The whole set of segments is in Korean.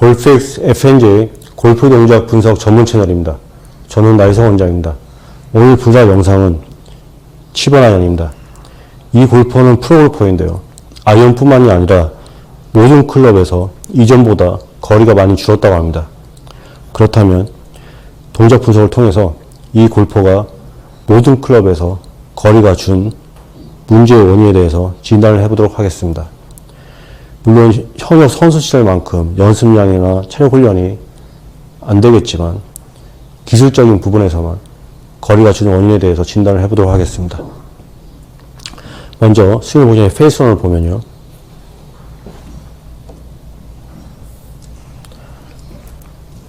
골프X FNJ의 골프 동작 분석 전문 채널입니다. 저는 나이성 원장입니다. 오늘 분석 영상은 7번 아이언입니다. 이 골퍼는 프로골퍼인데요. 아이언뿐만이 아니라 모든 클럽에서 이전보다 거리가 많이 줄었다고 합니다. 그렇다면 동작 분석을 통해서 이 골퍼가 모든 클럽에서 거리가 준 문제의 원인에 대해서 진단을 해보도록 하겠습니다. 물론 현역 선수 시절만큼 연습량이나 체력 훈련이 안 되겠지만 기술적인 부분에서만 거리가 주는 원인에 대해서 진단을 해보도록 하겠습니다. 먼저 스윙 모션의 페이스런을 보면요.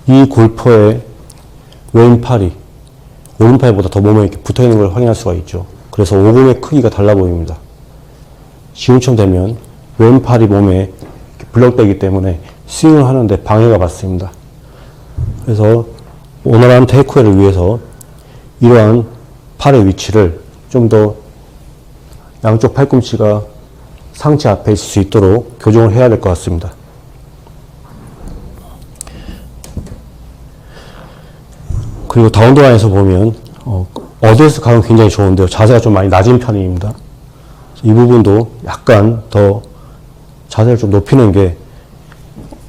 이 골퍼의 왼팔이 오른팔보다 더 몸에 이렇게 붙어 있는 걸 확인할 수가 있죠. 그래서 오금의 크기가 달라 보입니다. 지금처럼 되면 왼팔이 몸에 블럭되기 때문에 스윙을 하는데 방해가 받습니다. 그래서 원활한 테이크웨이를 위해서 이러한 팔의 위치를 좀 더 양쪽 팔꿈치가 상체 앞에 있을 수 있도록 교정을 해야 될 것 같습니다. 그리고 다운드 라인에서 보면 어드레스 각은 굉장히 좋은데요. 자세가 좀 많이 낮은 편입니다. 이 부분도 약간 더 자세를 좀 높이는 게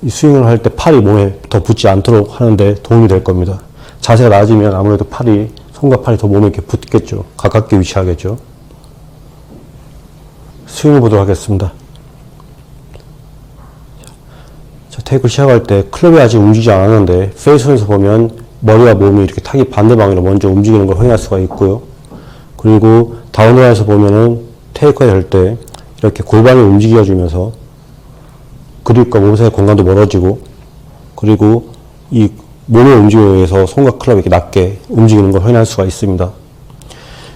이 스윙을 할 때 팔이 몸에 더 붙지 않도록 하는데 도움이 될 겁니다. 자세가 낮으면 아무래도 팔이, 손과 팔이 더 몸에 이렇게 붙겠죠. 가깝게 위치하겠죠. 스윙을 보도록 하겠습니다. 자, 테이크 시작할 때 클럽이 아직 움직이지 않았는데 페이스런에서 보면 머리와 몸이 이렇게 타깃 반대 방향으로 먼저 움직이는 걸 확인할 수가 있고요. 그리고 다운라인에서 보면은 테이크가 될 때 이렇게 골반이 움직여주면서 그립과 몸 사이의 공간도 멀어지고, 그리고 이 몸의 움직임에 의해서 손과 클럽이 이렇게 낮게 움직이는 걸 확인할 수가 있습니다.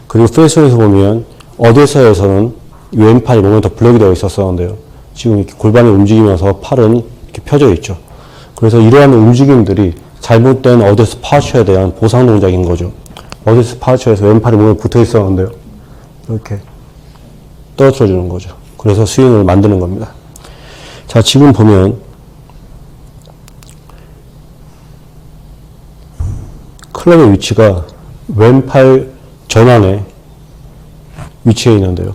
그리고 페이스런에서 보면 어드레서에서는 왼팔이 몸에 더 블럭이 되어 있었었는데요. 지금 이렇게 골반이 움직이면서 팔은 이렇게 펴져 있죠. 그래서 이러한 움직임들이 잘못된 어드레스 파처에 대한 보상 동작인 거죠. 어드레스 파처에서 왼팔이 몸에 붙어 있었는데요. 이렇게 떨어뜨려 주는 거죠. 그래서 스윙을 만드는 겁니다. 자, 지금 보면 클럽의 위치가 왼팔 전환에 위치해 있는데요.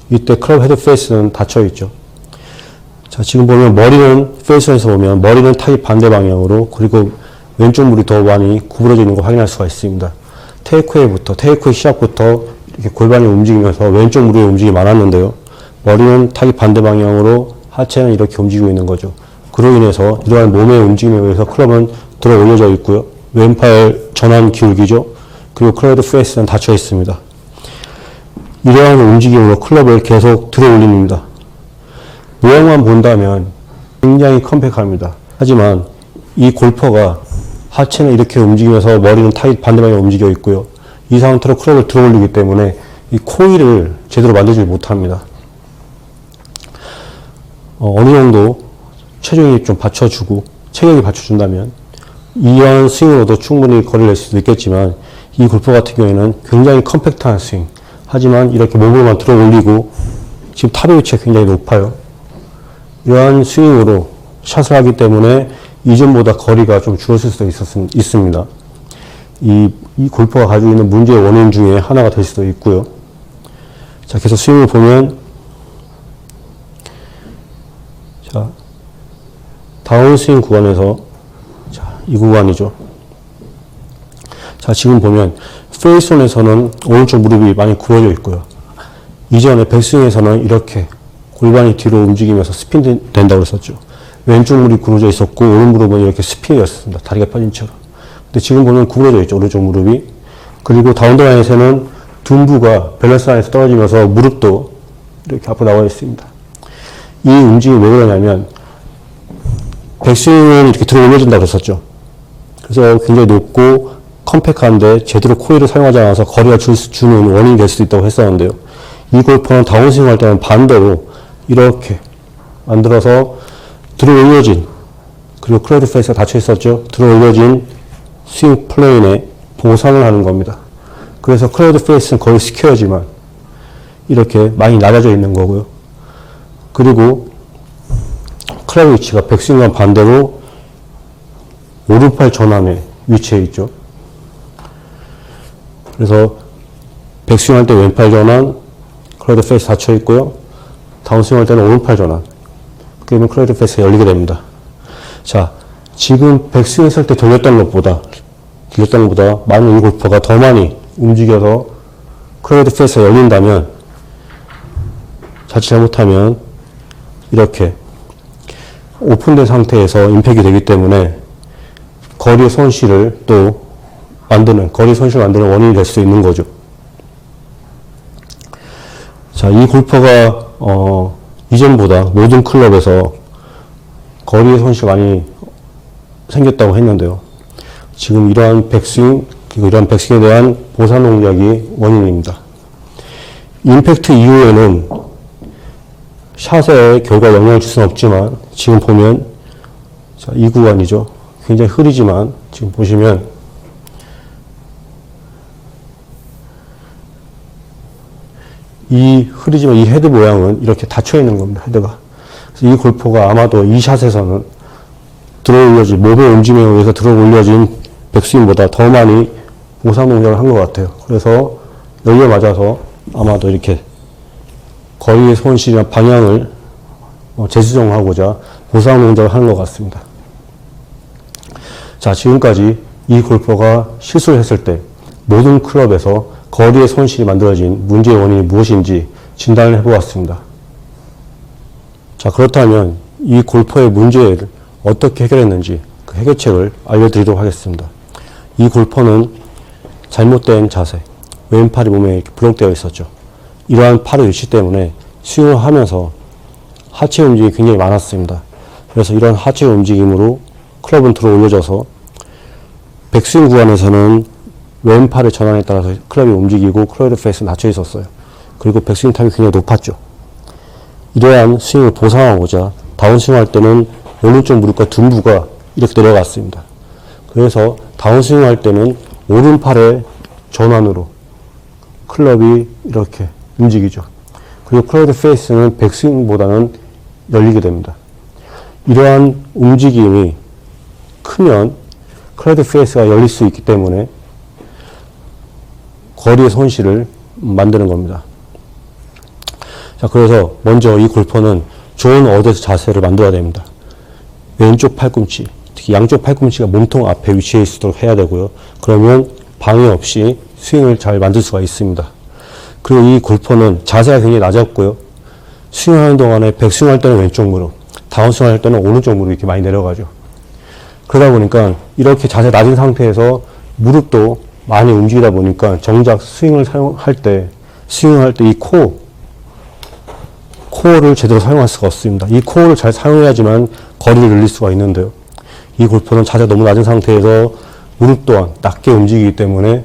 이때 클럽 헤드 페이스는 닫혀 있죠. 자, 지금 보면 머리는 페이스에서 보면 머리는 타깃 반대 방향으로, 그리고 왼쪽 무리 더 많이 구부러져 있는 걸 확인할 수가 있습니다. 테이크웨이 시작부터 이렇게 골반이 움직이면서 왼쪽 무리의 움직임이 많았는데요. 머리는 타깃 반대 방향으로, 하체는 이렇게 움직이고 있는 거죠. 그로 인해서 이러한 몸의 움직임에 의해서 클럽은 들어 올려져 있고요. 왼팔 전환 기울기죠. 그리고 클럽 헤드 페이스는 닫혀 있습니다. 이러한 움직임으로 클럽을 계속 들어 올립니다. 모양만 본다면 굉장히 컴팩트합니다. 하지만 이 골퍼가 하체는 이렇게 움직이면서 머리는 타깃 반대방향으로 움직여 있고요. 이 상태로 클럽을 들어 올리기 때문에 이 코일을 제대로 만들지 못합니다. 어느 정도 체중이 좀 받쳐주고 체격이 받쳐준다면 이러한 스윙으로도 충분히 거리를 낼 수도 있겠지만, 이 골퍼 같은 경우에는 굉장히 컴팩트한 스윙, 하지만 이렇게 몸을만 들어 올리고 지금 탑의 위치가 굉장히 높아요. 이러한 스윙으로 샷을 하기 때문에 이전보다 거리가 좀 줄었을 수도 있습니다. 이 골퍼가 가지고 있는 문제의 원인 중에 하나가 될 수도 있고요. 자, 계속 스윙을 보면, 자, 다운스윙 구간에서, 자, 이 구간이죠. 자, 지금 보면 페이스온에서는 오른쪽 무릎이 많이 구워져 있고요. 이전에 백스윙에서는 이렇게 골반이 뒤로 움직이면서 스핀 된다고 했었죠. 왼쪽 무릎이 구부러져 있었고 오른 무릎은 이렇게 스핀이었습니다. 다리가 펴진 채로. 근데 지금 보면 구부러져 있죠. 오른쪽 무릎이. 그리고 다운드 라인에서는 둔부가 밸런스 라인에서 떨어지면서 무릎도 이렇게 앞으로 나와 있습니다. 이 움직임이 왜 그러냐면, 백스윙은 이렇게 들어 올려준다고 했었죠. 그래서 굉장히 높고 컴팩트한데 제대로 코일을 사용하지 않아서 거리가 주는 원인이 될 수도 있다고 했었는데요. 이 골퍼는 다운스윙 할 때는 반대로 이렇게 만들어서 들어 올려진, 그리고 클럽 페이스가 닫혀 있었죠. 들어 올려진 스윙 플레인에 보상을 하는 겁니다. 그래서 클럽 페이스는 거의 스퀘어지만 이렇게 많이 낮아져 있는 거고요. 그리고 클럽 위치가 백스윙과 반대로 오른팔 전환에 위치해 있죠. 그래서 백스윙 할 때 왼팔 전환, 클로이드 페이스 닫혀 있고요. 다운스윙 할 때는 오른팔 전환. 그러면 클로이드 페이스가 열리게 됩니다. 자, 지금 백스윙 했을 때 돌렸던 것보다 만약 이 골퍼가 더 많이 움직여서 클로이드 페이스가 열린다면, 자칫 잘못하면 이렇게 오픈된 상태에서 임팩이 되기 때문에 거리 손실을 만드는 원인이 될 수 있는 거죠. 자, 이 골퍼가 이전보다 모든 클럽에서 거리의 손실이 많이 생겼다고 했는데요. 지금 이러한 백스윙에 대한 보상 동작이 원인입니다. 임팩트 이후에는 샷의 결과에 영향을 줄 수는 없지만, 지금 보면, 자, 이 구간이죠. 굉장히 흐리지만, 지금 보시면, 이 헤드 모양은 이렇게 닫혀 있는 겁니다, 헤드가. 그래서 이 골퍼가 아마도 이 샷에서는 몸의 움직임에 의해서 들어 올려진 백스윙보다 더 많이 보상 동작을 한 것 같아요. 그래서 여기에 맞아서 아마도 이렇게 거리의 손실이나 방향을 재수정하고자 보상 동작을 하는 것 같습니다. 자, 지금까지 이 골퍼가 실수를 했을 때 모든 클럽에서 거리의 손실이 만들어진 문제의 원인이 무엇인지 진단을 해보았습니다. 자, 그렇다면 이 골퍼의 문제를 어떻게 해결했는지 그 해결책을 알려드리도록 하겠습니다. 이 골퍼는 잘못된 자세, 왼팔이 몸에 이렇게 블록되어 있었죠. 이러한 팔의 위치 때문에 스윙을 하면서 하체 움직임이 굉장히 많았습니다. 그래서 이런 하체 움직임으로 클럽은 들어 올려져서 백스윙 구간에서는 왼팔의 전환에 따라서 클럽이 움직이고 클로이드 페이스는 닫혀 있었어요. 그리고 백스윙 타임이 굉장히 높았죠. 이러한 스윙을 보상하고자 다운스윙 할 때는 오른쪽 무릎과 둔부가 이렇게 내려갔습니다. 그래서 다운스윙 할 때는 오른팔의 전환으로 클럽이 이렇게 움직이죠. 그리고 클로이드 페이스는 백스윙보다는 열리게 됩니다. 이러한 움직임이 크면 클로이드 페이스가 열릴 수 있기 때문에 거리의 손실을 만드는 겁니다. 자, 그래서 먼저 이 골퍼는 좋은 어드레스 자세를 만들어야 됩니다. 왼쪽 팔꿈치, 특히 양쪽 팔꿈치가 몸통 앞에 위치해 있도록 해야 되고요. 그러면 방해 없이 스윙을 잘 만들 수가 있습니다. 그리고 이 골퍼는 자세가 굉장히 낮았고요. 스윙하는 동안에 백스윙 할 때는 왼쪽 무릎, 다운스윙 할 때는 오른쪽 무릎이 이렇게 많이 내려가죠. 그러다 보니까 이렇게 자세 낮은 상태에서 무릎도 많이 움직이다 보니까 정작 스윙을 사용할 때 이 코어를 제대로 사용할 수가 없습니다. 이 코어를 잘 사용해야지만 거리를 늘릴 수가 있는데요. 이 골퍼는 자세가 너무 낮은 상태에서 무릎 또한 낮게 움직이기 때문에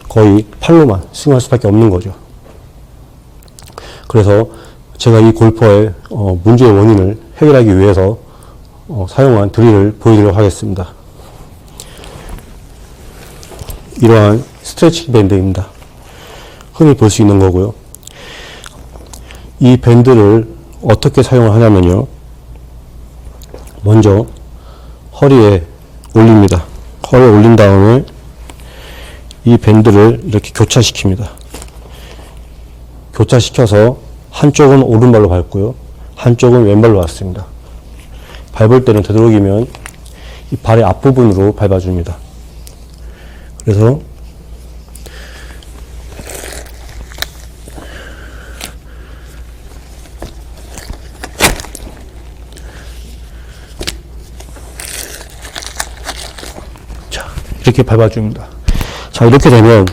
거의 팔로만 스윙할 수밖에 없는 거죠. 그래서 제가 이 골퍼의 문제의 원인을 해결하기 위해서 사용한 드릴을 보여드리도록 하겠습니다. 이러한 스트레칭 밴드입니다. 흔히 볼 수 있는 거고요. 이 밴드를 어떻게 사용을 하냐면요. 먼저 허리에 올립니다. 허리에 올린 다음에 이 밴드를 이렇게 교차시킵니다. 교차시켜서 한쪽은 오른발로 밟고요. 한쪽은 왼발로 밟습니다. 밟을 때는 되도록이면 이 발의 앞부분으로 밟아줍니다. 그래서 자, 이렇게 밟아줍니다. 자, 이렇게 되면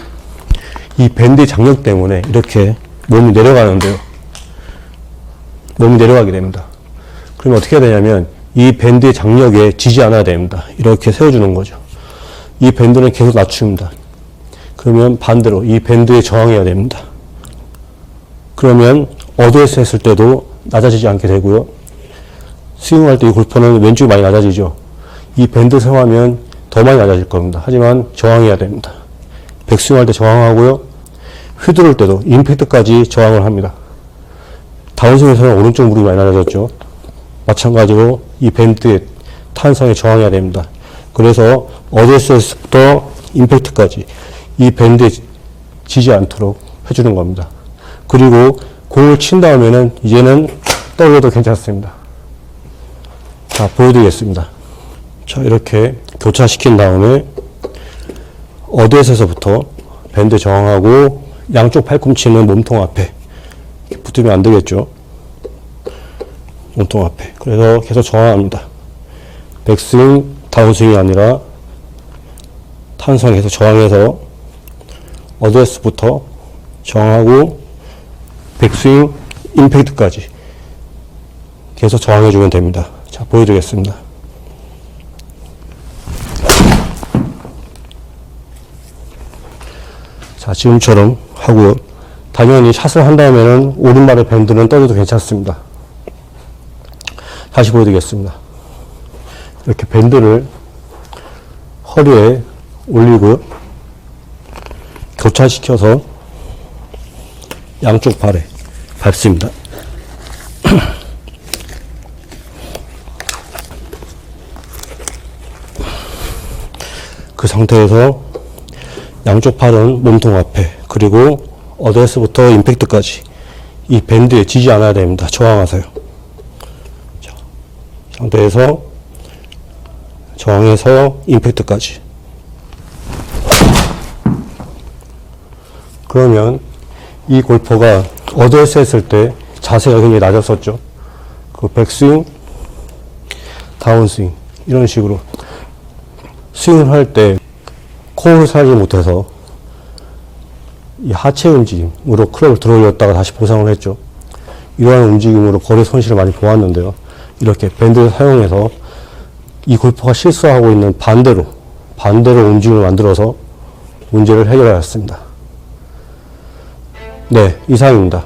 이 밴드의 장력 때문에 이렇게 몸이 내려가는데요. 몸이 내려가게 됩니다. 그러면 어떻게 해야 되냐면 이 밴드의 장력에 지지 않아야 됩니다. 이렇게 세워주는 거죠. 이 밴드는 계속 낮춥니다. 그러면 반대로 이 밴드에 저항해야 됩니다. 그러면 어드레스 했을 때도 낮아지지 않게 되고요. 스윙할 때 이 골퍼는 왼쪽이 많이 낮아지죠. 이 밴드 세워하면 더 많이 낮아질 겁니다. 하지만 저항해야 됩니다. 백스윙할 때 저항하고요. 휘두를 때도 임팩트까지 저항을 합니다. 다운스윙에서는 오른쪽 무릎이 많이 낮아졌죠. 마찬가지로 이 밴드의 탄성에 저항해야 됩니다. 그래서 어드레스부터 임팩트까지 이 밴드에 지지 않도록 해주는 겁니다. 그리고 공을 친 다음에는 이제는 떨어져도 괜찮습니다. 자, 보여드리겠습니다. 자, 이렇게 교차시킨 다음에 어드레스에서부터 밴드 저항하고 양쪽 팔꿈치는 몸통 앞에 붙으면 안 되겠죠. 몸통 앞에. 그래서 계속 저항합니다. 백스윙, 다운스윙이 아니라 탄성에서 저항해서 어드레스부터 저항하고 백스윙, 임팩트까지 계속 저항해주면 됩니다. 자, 보여드리겠습니다. 자, 지금처럼 하고요. 당연히 샷을 한 다음에는 오른발의 밴드는 떠도 괜찮습니다. 다시 보여드리겠습니다. 이렇게 밴드를 허리에 올리고요. 교차시켜서 양쪽 발에 밟습니다. 그 상태에서 양쪽 팔은 몸통 앞에, 그리고 어드레스부터 임팩트까지 이 밴드에 지지 않아야 됩니다. 저항하세요. 자, 이 상태에서 저항해서 임팩트까지. 그러면 이 골퍼가 어드레스 했을 때 자세가 굉장히 낮았었죠. 그 백스윙, 다운스윙 이런 식으로 스윙을 할 때 코어를 살지 못해서 이 하체 움직임으로 클럽을 들어올렸다가 다시 보상을 했죠. 이러한 움직임으로 거리 손실을 많이 보았는데요. 이렇게 밴드를 사용해서 이 골퍼가 실수하고 있는 반대로 움직임을 만들어서 문제를 해결하였습니다. 네, 이상입니다.